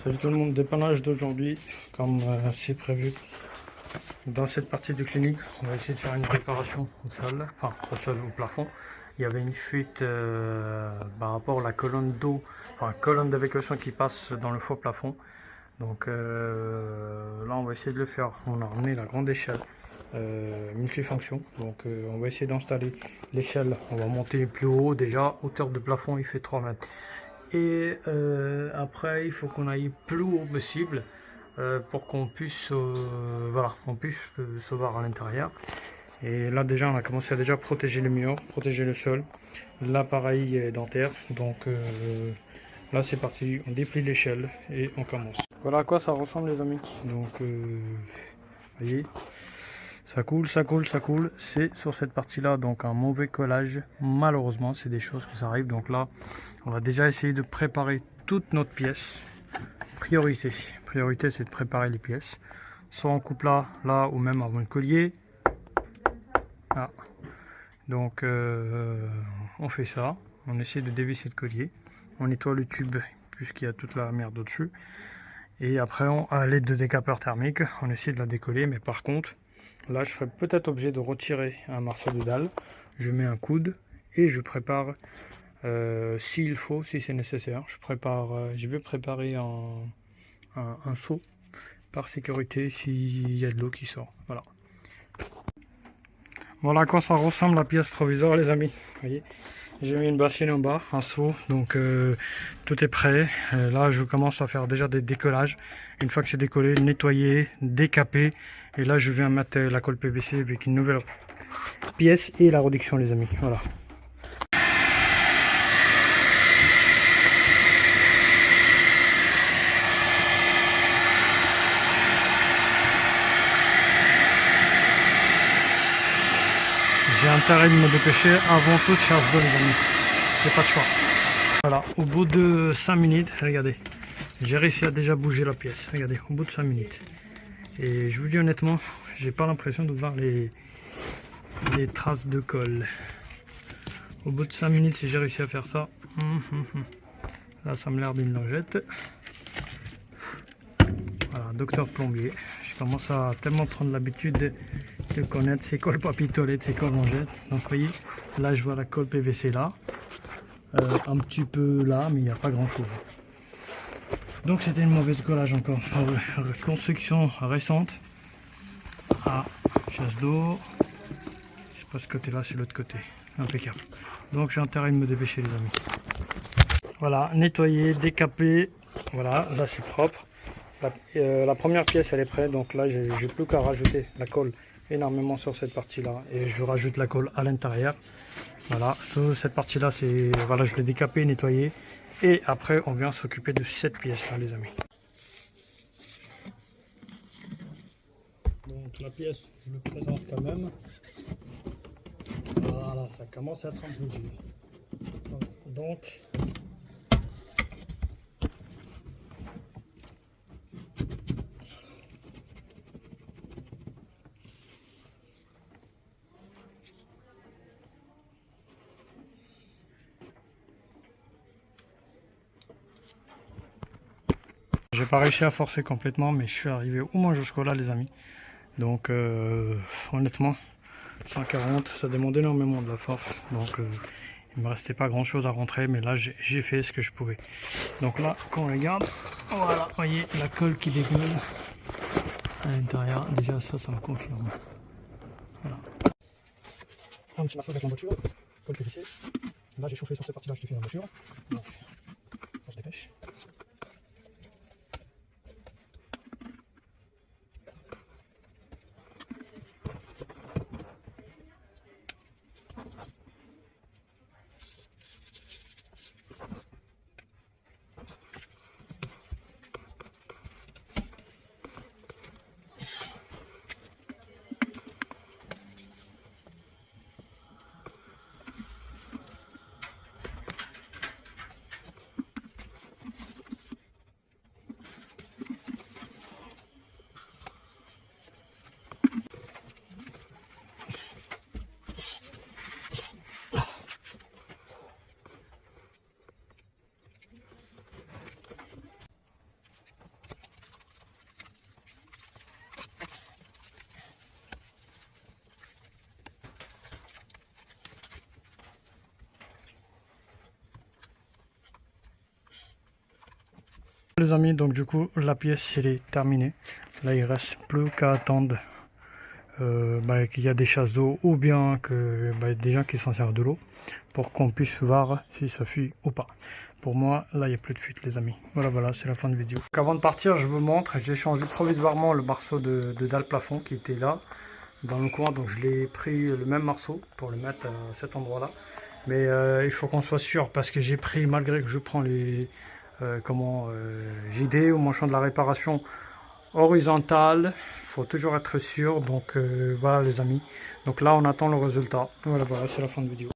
Salut tout le monde, dépannage d'aujourd'hui, comme c'est prévu. Dans cette partie de clinique, on va essayer de faire une réparation au sol, enfin au sol, au plafond. Il y avait une fuite par rapport à la colonne d'eau, enfin colonne d'évacuation qui passe dans le faux plafond. Donc là on va essayer de le faire. On a emmené la grande échelle multifonction. Donc on va essayer d'installer l'échelle. On va monter plus haut déjà. Hauteur de plafond il fait 3 mètres. Et après il faut qu'on aille plus haut possible pour qu'on puisse voilà, on puisse se voir à l'intérieur. Et là déjà on a commencé à déjà protéger le mur, protéger le sol, l'appareil dentaire. Donc là c'est parti, on déplie l'échelle et on commence. Voilà à quoi ça ressemble les amis. Donc voyez, ça coule, ça coule, ça coule. C'est sur cette partie là donc un mauvais collage. Malheureusement c'est des choses que ça arrive. Donc là on va déjà essayer de préparer toute notre pièce. Priorité c'est de préparer les pièces. Soit on coupe là ou même avant le collier. Ah. Donc on fait ça. On essaie de dévisser le collier. On nettoie le tube puisqu'il y a toute la merde au-dessus. Et après, à l'aide de décapeur thermique, on essaie de la décoller. Mais par contre, là, je serais peut-être obligé de retirer un morceau de dalle. Je mets un coude et je prépare, s'il faut, si c'est nécessaire. Je vais préparer un seau par sécurité s'il y a de l'eau qui sort. Voilà. Voilà à quoi ça ressemble la pièce provisoire, les amis. Vous voyez, j'ai mis une bassine en bas, un seau, donc tout est prêt. Là, je commence à faire déjà des décollages. Une fois que c'est décollé, nettoyer, décaper. Et là, je viens mettre la colle PVC avec une nouvelle pièce et la réduction, les amis. Voilà. J'ai intérêt de me dépêcher avant toute charge d'eau, les amis. J'ai pas de choix. Voilà, au bout de 5 minutes, regardez, j'ai réussi à déjà bouger la pièce. Regardez, au bout de 5 minutes. Et je vous dis honnêtement, j'ai pas l'impression de voir les traces de colle. Au bout de 5 minutes, si j'ai réussi à faire ça, là ça me l'air d'une lingette. Voilà, docteur plombier. Je commence à tellement prendre l'habitude de connaître ces colles papitolettes, ces colles longettes. Donc vous voyez, là je vois la colle PVC là. Un petit peu là, mais il n'y a pas grand chose. Donc c'était une mauvaise collage encore. Construction récente. Ah, chasse d'eau. C'est pas ce côté là, c'est l'autre côté. Impeccable. Donc j'ai intérêt de me dépêcher, les amis. Voilà, nettoyer, décaper. Voilà, là c'est propre. La première pièce elle est prête, donc là j'ai plus qu'à rajouter la colle énormément sur cette partie là et je rajoute la colle à l'intérieur. Voilà, sur cette partie là c'est, voilà, je l'ai décapé, nettoyé et après on vient s'occuper de cette pièce là, les amis. Donc la pièce je le présente quand même. Voilà, ça commence à être un peu dur. Donc j'ai pas réussi à forcer complètement, mais je suis arrivé au moins jusqu'au là, les amis. Donc honnêtement 140 ça demande énormément de la force, donc il me restait pas grand chose à rentrer, mais là j'ai fait ce que je pouvais. Donc là quand on regarde, voilà, vous voyez la colle qui dégueule à l'intérieur, déjà ça me confirme. Voilà. Un petit massage avec la voiture, colle PVC. Là j'ai chauffé sur cette partie là, je l'ai fait la voiture, donc on se dépêche. Les amis, donc du coup la pièce elle est terminée. Là il reste plus qu'à attendre qu'il y a des chasses d'eau ou bien que des gens qui s'en servent de l'eau pour qu'on puisse voir si ça fuit ou pas. Pour moi là il n'y a plus de fuite les amis. Voilà, c'est la fin de vidéo. Donc, avant de partir je vous montre, j'ai changé provisoirement le morceau de dalle plafond qui était là dans le coin, donc je l'ai pris le même morceau pour le mettre à cet endroit là. Mais il faut qu'on soit sûr parce que j'ai pris, malgré que je prends les JD ou mon champ de la réparation horizontal, il faut toujours être sûr. Donc voilà les amis, donc là on attend le résultat. Voilà, c'est la fin de vidéo.